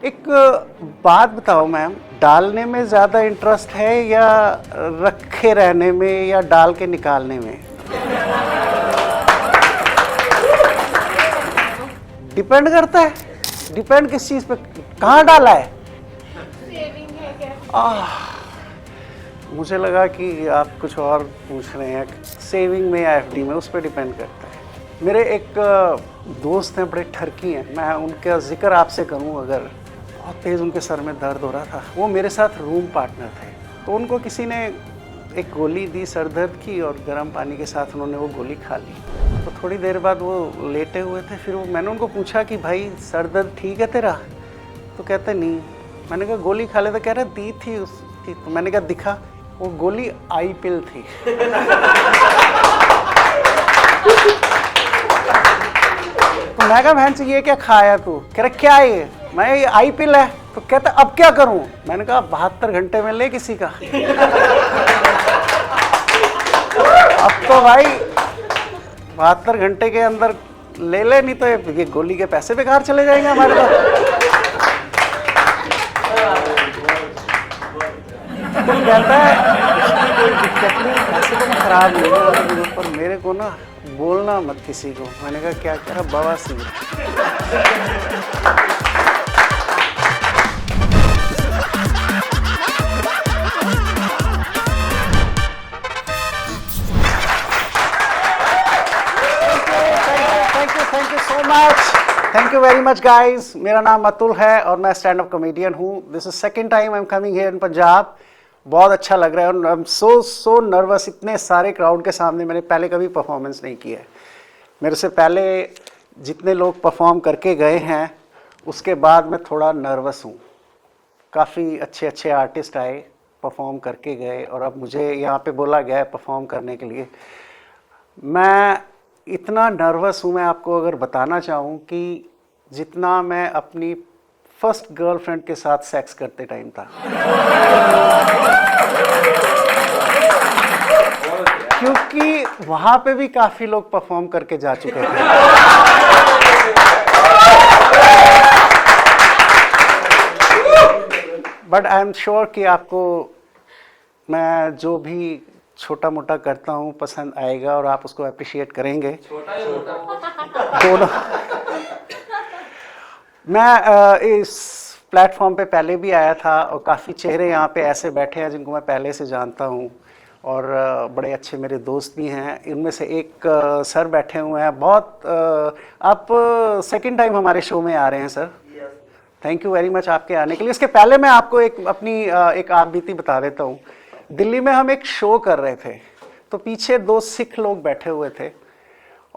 एक बात बताओ मैम, डालने में ज़्यादा इंटरेस्ट है या रखे रहने में या डाल के निकालने में? डिपेंड करता है। डिपेंड किस चीज़ पे? कहाँ डाला है? सेविंग है क्या? मुझे लगा कि आप कुछ और पूछ रहे हैं, सेविंग में या एफडी में, उस पर डिपेंड करता है। मेरे एक दोस्त हैं, बड़े ठरकी हैं, मैं उनका जिक्र आपसे करूं अगर, बहुत तेज़ उनके सर में दर्द हो रहा था। वो मेरे साथ रूम पार्टनर थे, तो उनको किसी ने एक गोली दी सर दर्द की और गर्म पानी के साथ उन्होंने वो गोली खा ली। तो थोड़ी देर बाद वो लेटे हुए थे, फिर मैंने उनको पूछा कि भाई सर दर्द ठीक है तेरा? तो कहते नहीं। मैंने कहा गोली खा ले? तो कह रहे दी थी उसकी। तो मैंने कहा दिखा। वो गोली आई पिल थी। तो मैं कहा बहन ये क्या खाया तू? कह रहा क्या है ये? मैं ये आई पिल है। तो कहता अब क्या करूं? मैंने कहा 72 घंटे में ले किसी का। अब तो भाई 72 घंटे के अंदर ले ले, नहीं तो ये गोली के पैसे बेकार चले जाएंगे हमारे पास। तो कहता है कोई दिक्कत नहीं, पैसे तो खराब नहीं है, पर मेरे को ना बोलना मत किसी को। मैंने कहा क्या? कह रहा बवासीर। Thank you so much, thank you very much guys. मेरा नाम अतुल है और मैं स्टैंड अप कॉमेडियन हूँ। This is second time I am coming here in Punjab. बहुत अच्छा लग रहा है और आई एम सो नर्वस। इतने सारे क्राउड के सामने मैंने पहले कभी परफॉर्मेंस नहीं किया है। मेरे से पहले जितने लोग परफॉर्म करके गए हैं उसके बाद मैं थोड़ा नर्वस हूँ। काफ़ी अच्छे अच्छे आर्टिस्ट आए, परफॉर्म करके गए और अब मुझे यहाँ पे बोला गया है परफॉर्म करने के लिए। मैं इतना नर्वस हूँ, मैं आपको अगर बताना चाहूँ कि जितना मैं अपनी फर्स्ट गर्लफ्रेंड के साथ सेक्स करते टाइम था। क्योंकि वहाँ पे भी काफ़ी लोग परफॉर्म करके जा चुके थे। बट आई एम श्योर कि आपको मैं जो भी छोटा मोटा करता हूँ पसंद आएगा और आप उसको अप्रिशिएट करेंगे। दोनों। मैं इस प्लेटफॉर्म पे पहले भी आया था और काफ़ी चेहरे यहाँ पे ऐसे बैठे हैं जिनको मैं पहले से जानता हूँ और बड़े अच्छे मेरे दोस्त भी हैं। इनमें से एक सर बैठे हुए हैं। बहुत आप सेकंड टाइम हमारे शो में आ रहे हैं sir. Thank you very much आपके आने के लिए। इसके पहले मैं आपको एक अपनी एक आप बीती बता देता हूँ। दिल्ली में हम एक शो कर रहे थे, तो पीछे 2 सिख लोग बैठे हुए थे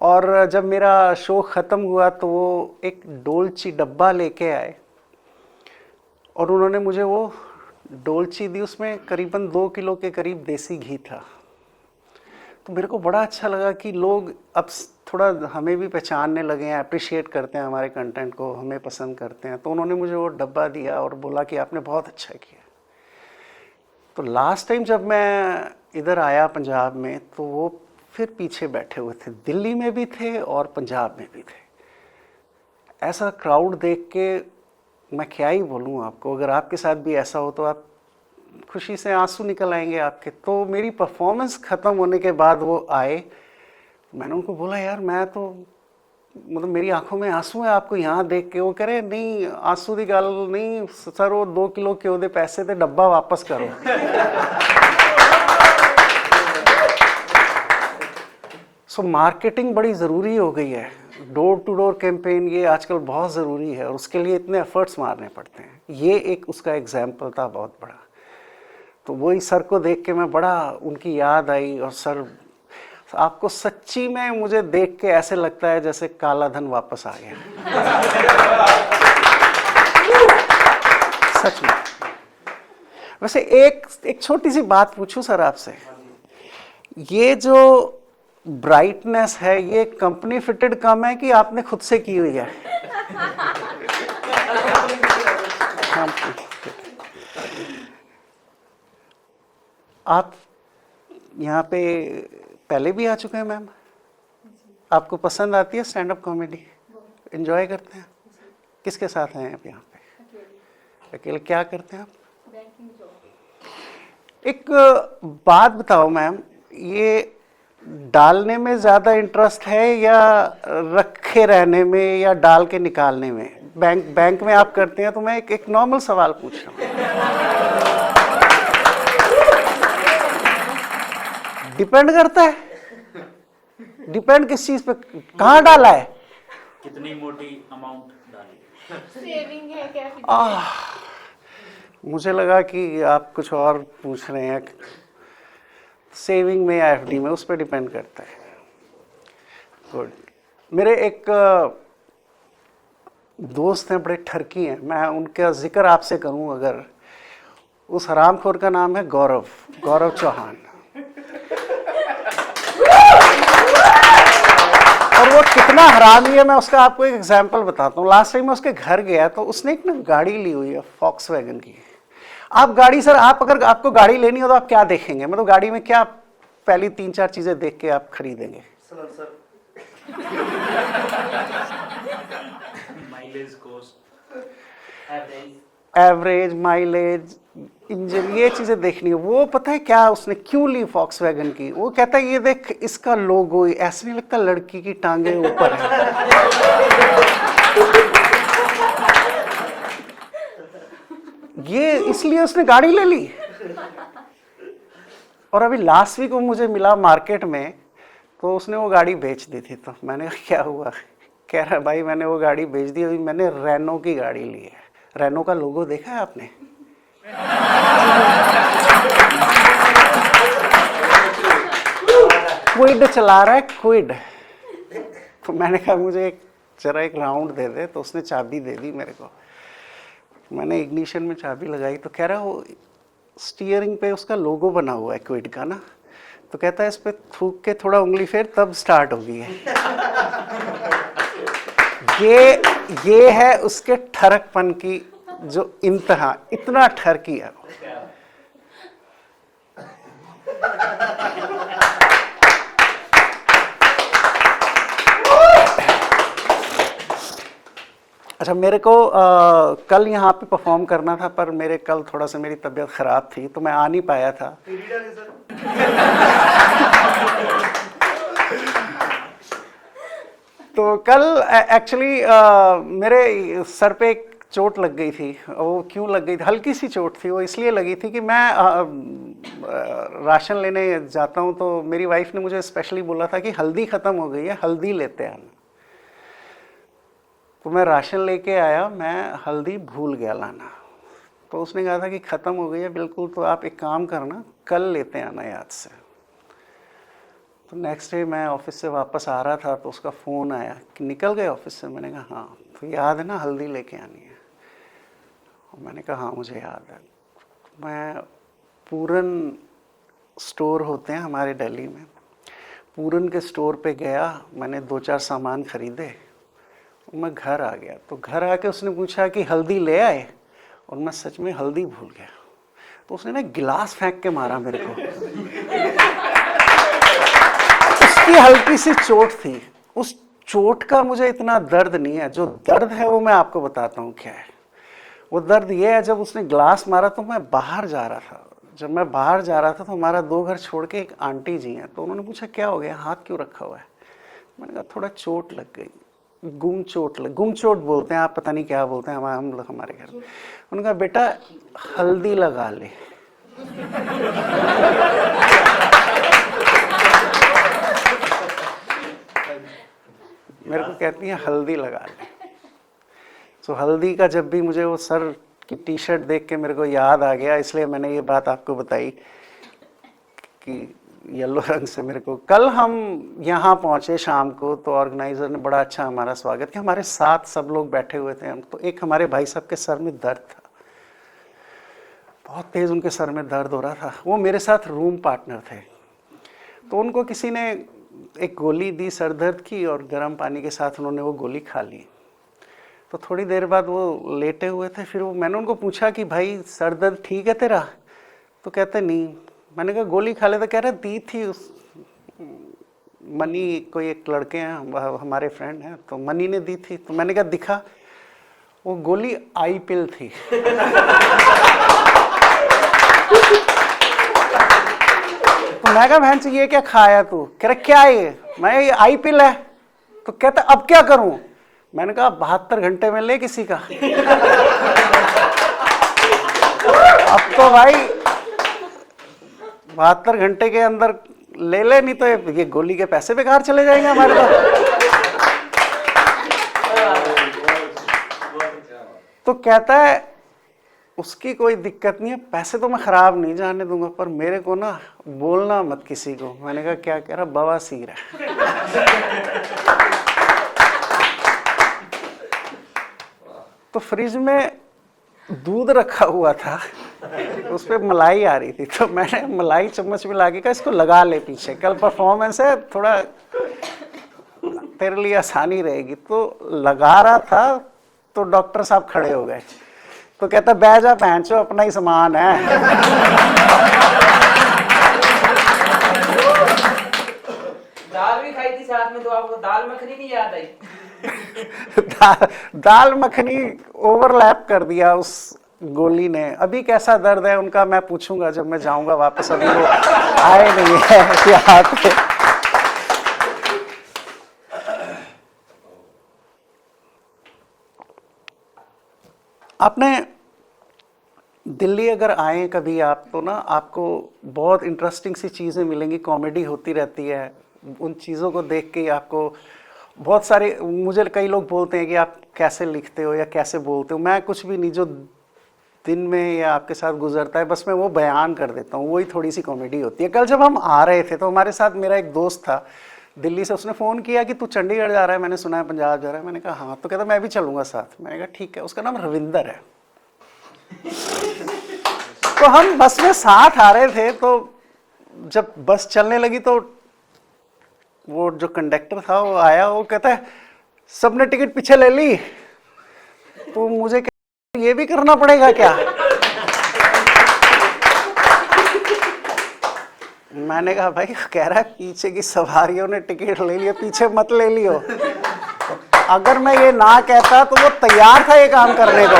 और जब मेरा शो ख़त्म हुआ तो वो एक डोलची डब्बा लेके आए और उन्होंने मुझे वो डोलची दी। उसमें करीबन 2 किलो के करीब देसी घी था। तो मेरे को बड़ा अच्छा लगा कि लोग अब थोड़ा हमें भी पहचानने लगे हैं, अप्रिशिएट करते हैं हमारे कंटेंट को, हमें पसंद करते हैं। तो उन्होंने मुझे वो डब्बा दिया और बोला कि आपने बहुत अच्छा किया। तो लास्ट टाइम जब मैं इधर आया पंजाब में तो वो फिर पीछे बैठे हुए थे। दिल्ली में भी थे और पंजाब में भी थे। ऐसा क्राउड देख के मैं क्या ही बोलूँ आपको। अगर आपके साथ भी ऐसा हो तो आप खुशी से आंसू निकल आएंगे आपके। तो मेरी परफॉर्मेंस ख़त्म होने के बाद वो आए, मैंने उनको बोला यार मैं तो मतलब मेरी आंखों में आंसू है आपको यहाँ देख के। वो कह रहे नहीं आंसू की गल नहीं सर, वो 2 किलो के ਉਹਦੇ पैसे ਤੇ डब्बा वापस करो। सो मार्केटिंग बड़ी ज़रूरी हो गई है। डोर टू डोर कैंपेन ये आजकल बहुत ज़रूरी है और उसके लिए इतने एफर्ट्स मारने पड़ते हैं। ये एक उसका एग्जाम्पल था बहुत बड़ा। तो वही सर को देख के मैं बड़ा उनकी याद आई। और सर आपको सच्ची में मुझे देख के ऐसे लगता है जैसे काला धन वापस आ गया। सच में। वैसे एक छोटी सी बात पूछूं सर आपसे, ये जो ब्राइटनेस है ये कंपनी फिटेड कम है कि आपने खुद से की हुई है? आप यहाँ पे पहले भी आ चुके हैं मैम? आपको पसंद आती है स्टैंड अप कॉमेडी? एंजॉय करते हैं? किसके साथ हैं आप यहाँ पे? अकेले क्या करते हैं आप? Banking job. एक बात बताओ मैम, ये डालने में ज़्यादा इंटरेस्ट है या रखे रहने में या डाल के निकालने में? बैंक में आप करते हैं, तो मैं एक नॉर्मल सवाल पूछ रहा हूँ। डिपेंड करता है। डिपेंड किस चीज़ पे? कहाँ डाला है? कितनी मोटी अमाउंट डाली? सेविंग है क्या? मुझे लगा कि आप कुछ और पूछ रहे हैं। सेविंग में या एफडी में, उस पर डिपेंड करता है। गुड। मेरे एक दोस्त हैं, बड़े ठरकी हैं, मैं उनका जिक्र आपसे करूं अगर, उस हरामखोर का नाम है गौरव चौहान। और वो कितना हरामी है, मैं उसका आपको एक एग्जांपल बताता हूँ। लास्ट टाइम मैं उसके घर गया तो उसने एक ना गाड़ी ली हुई है फॉक्सवैगन की। आप गाड़ी, सर आप अगर आपको गाड़ी लेनी हो तो आप क्या देखेंगे? मतलब गाड़ी में क्या पहली 3-4 चीजें देख के आप खरीदेंगे? Mileage, cost, average, mileage, engine, ये चीजें देखनी है। वो पता है क्या उसने क्यों ली फॉक्सवैगन की? वो कहता है ये देख इसका लोगो, ऐसे नहीं लगता लड़की की टांगे ऊपर है। ये इसलिए उसने गाड़ी ले ली। और अभी लास्ट वीक वो मुझे मिला मार्केट में, तो उसने वो गाड़ी बेच दी थी। तो मैंने कहा क्या हुआ? कह रहा भाई मैंने वो गाड़ी बेच दी, अभी मैंने रेनो की गाड़ी ली है। रेनो का लोगो देखा है आपने? क्विड चला रहा है, क्विड। तो मैंने कहा मुझे जरा एक राउंड दे दे, तो उसने चाबी दे दी मेरे को। मैंने इग्निशन में चाबी लगाई तो कह रहा वो स्टीयरिंग पे उसका लोगो बना हुआ है क्विड का ना, तो कहता है इस पे थूक के थोड़ा उंगली फेर तब स्टार्ट होगी है। ये है उसके ठरकपन की जो इंतहा, इतना ठरकी है। अच्छा, मेरे को कल यहाँ पे परफॉर्म करना था, पर मेरे कल थोड़ा सा मेरी तबीयत ख़राब थी तो मैं आ नहीं पाया था। तो कल एक्चुअली मेरे सर पे एक चोट लग गई थी। वो क्यों लग गई थी? हल्की सी चोट थी। वो इसलिए लगी थी कि मैं राशन लेने जाता हूँ, तो मेरी वाइफ ने मुझे स्पेशली बोला था कि हल्दी ख़त्म हो गई है, हल्दी लेते आना। तो मैं राशन लेके आया, मैं हल्दी भूल गया लाना। तो उसने कहा था कि ख़त्म हो गई है बिल्कुल, तो आप एक काम करना, कल लेते आना याद से। तो नेक्स्ट डे मैं ऑफिस से वापस आ रहा था तो उसका फ़ोन आया कि निकल गए ऑफिस से। मैंने कहा हाँ। तो याद है ना हल्दी लेके आनी है? और मैंने कहा हाँ मुझे याद है। मैं पूरन स्टोर होते हैं हमारे दिल्ली में, पूरन के स्टोर पे गया, मैंने 2-4 सामान ख़रीदे और मैं घर आ गया। तो घर आके उसने पूछा कि हल्दी ले आए, और मैं सच में हल्दी भूल गया। तो उसने ना गिलास फेंक के मारा मेरे को। उसकी हल्की सी चोट थी। उस चोट का मुझे इतना दर्द नहीं है, जो दर्द है वो मैं आपको बताता हूँ क्या है। वो दर्द ये है, जब उसने गिलास मारा तो मैं बाहर जा रहा था। जब मैं बाहर जा रहा था तो हमारा 2 घर छोड़ के एक आंटी जी हैं, तो उन्होंने पूछा क्या हो गया, हाथ क्यों रखा हुआ है? मैंने कहा थोड़ा चोट लग गई, गुम चोट बोलते हैं, आप पता नहीं क्या बोलते हैं, हम लोग हमारे घर में। उन्होंने कहा बेटा हल्दी लगा ले। मेरे को कहती है हल्दी लगा ले। तो हल्दी का जब भी मुझे वो सर की टी शर्ट देख के मेरे को याद आ गया, इसलिए मैंने ये बात आपको बताई कि येलो रंग से मेरे को। कल हम यहाँ पहुँचे शाम को, तो ऑर्गेनाइज़र ने बड़ा अच्छा हमारा स्वागत किया। हमारे साथ सब लोग बैठे हुए थे। हम तो एक हमारे भाई साहब के सर में दर्द था, बहुत तेज़ उनके सर में दर्द हो रहा था। वो मेरे साथ रूम पार्टनर थे, तो उनको किसी ने एक गोली दी सर दर्द की, और गर्म पानी के साथ उन्होंने वो गोली खा ली। तो थोड़ी देर बाद वो लेटे हुए थे। फिर वो मैंने उनको पूछा कि भाई सर दर्द ठीक है तेरा? तो कहते नहीं। मैंने कहा गोली खा ले? तो कह रहे दी थी उस मनी, कोई एक लड़के हैं हमारे फ्रेंड हैं, तो मनी ने दी थी। तो मैंने कहा दिखा? वो गोली आई पिल थी। तो मैं कहा बहन ये क्या खाया तू? कह रहा क्या है ये? मैं ये आई पिल है। तो कहता अब क्या करूं? मैंने कहा 72 घंटे में ले किसी का। अब तो भाई 72 घंटे के अंदर ले ले, नहीं तो ये गोली के पैसे बेकार चले जाएंगे हमारे पास। तो कहता है उसकी कोई दिक्कत नहीं है, पैसे तो मैं खराब नहीं जाने दूंगा, पर मेरे को ना बोलना मत किसी को। मैंने कहा क्या? कह रहा बवासीर है। तो फ्रिज में दूध रखा हुआ था, उस पर मलाई आ रही थी, तो मैंने मलाई चम्मच में लाके कहा इसको लगा ले पीछे, कल परफॉर्मेंस है, थोड़ा तेरे लिए आसानी रहेगी। तो लगा रहा था तो डॉक्टर साहब खड़े हो गए। तो कहता बैठ जा पहनचो, अपना ही सामान है। दाल भी खाई थी साथ में, तो आपको दाल मखनी नहीं याद आई? दाल मखनी ओवरलैप कर दिया उस गोली ने। अभी कैसा दर्द है उनका मैं पूछूंगा जब मैं जाऊंगा वापस, अभी वो आए नहीं है यहाँ पे। आपने दिल्ली अगर आए कभी आप, तो ना आपको बहुत इंटरेस्टिंग सी चीज़ें मिलेंगी, कॉमेडी होती रहती है। उन चीज़ों को देख के आपको बहुत सारे, मुझे कई लोग बोलते हैं कि आप कैसे लिखते हो या कैसे बोलते हो। मैं कुछ भी नहीं, जो दिन में या आपके साथ गुजरता है बस मैं वो बयान कर देता हूँ, वही थोड़ी सी कॉमेडी होती है। कल जब हम आ रहे थे तो हमारे साथ मेरा एक दोस्त था दिल्ली से, उसने फ़ोन किया कि तू चंडीगढ़ जा रहा है, मैंने सुना है पंजाब जा रहा है। मैंने कहा हाँ। तो कहता मैं भी चलूँगा साथ। मैंने कहा ठीक है। उसका नाम रविंदर है। तो हम बस में साथ आ रहे थे, तो जब बस चलने लगी तो वो जो कंडक्टर था वो आया, वो कहता है सबने टिकट पीछे ले ली। तो मुझे ये भी करना पड़ेगा क्या? मैंने कहा भाई कह रहा है पीछे की सवारियों ने टिकट ले लिया, पीछे मत ले लियो। अगर मैं ये ना कहता तो वो तैयार था ये काम करने को।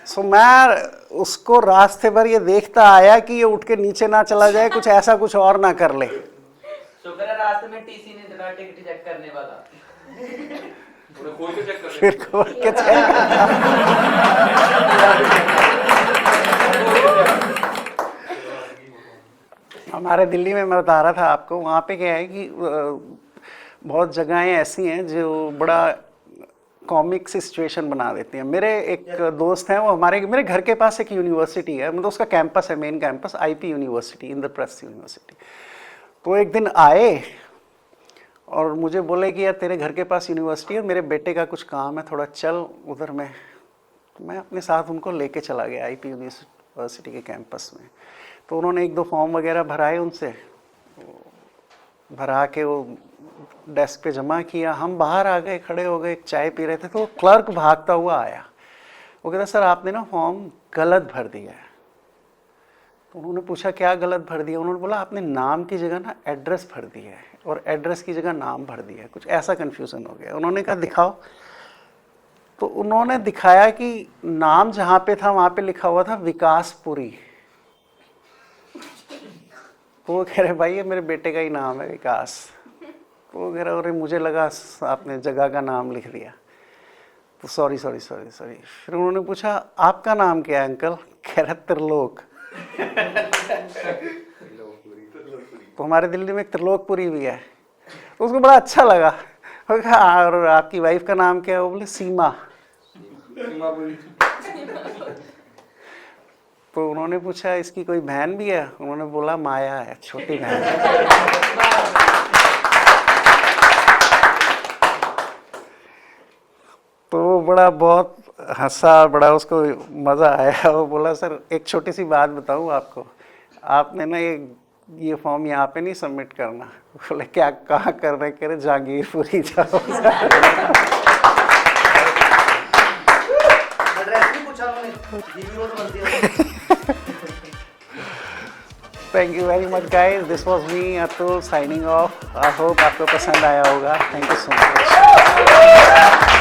सो मैं उसको रास्ते भर ये देखता आया कि ये उठ के नीचे ना चला जाए, कुछ ऐसा कुछ और ना कर ले। शुक्र है रास्ते में टीसी ने दिखा टिकट चेक करने वाला। फिर खोल के चेक। हमारे दिल्ली में मैं बता रहा था आपको, वहाँ पे क्या है कि बहुत जगहें ऐसी हैं जो बड़ा कॉमिक सी सिचुएशन बना देती हैं। मेरे एक दोस्त हैं, वो मेरे घर के पास एक यूनिवर्सिटी है, मतलब उसका कैंपस है, main campus IP university, Indraprastha university. तो एक दिन आए और मुझे बोले कि यार तेरे घर के पास यूनिवर्सिटी है, मेरे बेटे का कुछ काम है, थोड़ा चल उधर में। मैं अपने साथ उनको लेके चला गया आईपी यूनिवर्सिटी के कैंपस में। तो उन्होंने 1-2 फॉर्म वगैरह भराए, उनसे भरा के वो डेस्क पे जमा किया। हम बाहर आ गए, खड़े हो गए, एक चाय पी रहे थे, तो क्लर्क भागता हुआ आया। वो कहता सर आपने ना फॉर्म गलत भर दिया है। तो उन्होंने पूछा क्या गलत भर दिया? उन्होंने बोला आपने नाम की जगह ना एड्रेस भर दिया है और एड्रेस की जगह नाम भर दिया है, कुछ ऐसा कन्फ्यूज़न हो गया। उन्होंने कहा दिखाओ। तो उन्होंने दिखाया कि नाम जहाँ पे था वहाँ पे लिखा हुआ था विकासपुरी। तो वो कह रहे भाई ये मेरे बेटे का ही नाम है विकास। तो वो कह रहे अरे मुझे लगा आपने जगह का नाम लिख दिया। तो सॉरी। फिर उन्होंने पूछा आपका नाम क्या है अंकल? कह रहा त्रिलोक। तो हमारे दिल्ली में एक त्रिलोकपुरी भी है। तो उसको बड़ा अच्छा लगा। और आपकी वाइफ का नाम क्या है? वो बोले सीमा। तो उन्होंने पूछा इसकी कोई बहन भी है? उन्होंने बोला माया है, छोटी बहन है। तो वो बड़ा बहुत हंसा, बड़ा उसको मज़ा आया। वो बोला सर एक छोटी सी बात बताऊँ आपको, आपने ना ये फॉर्म यहाँ पे नहीं सबमिट करना। बोले क्या, कहाँ कर रहे? कह रहे जहांगीरपुरी जाओ। Thank you very much guys, this was me Atul signing off. I hope आपको पसंद आया होगा। Thank you so much.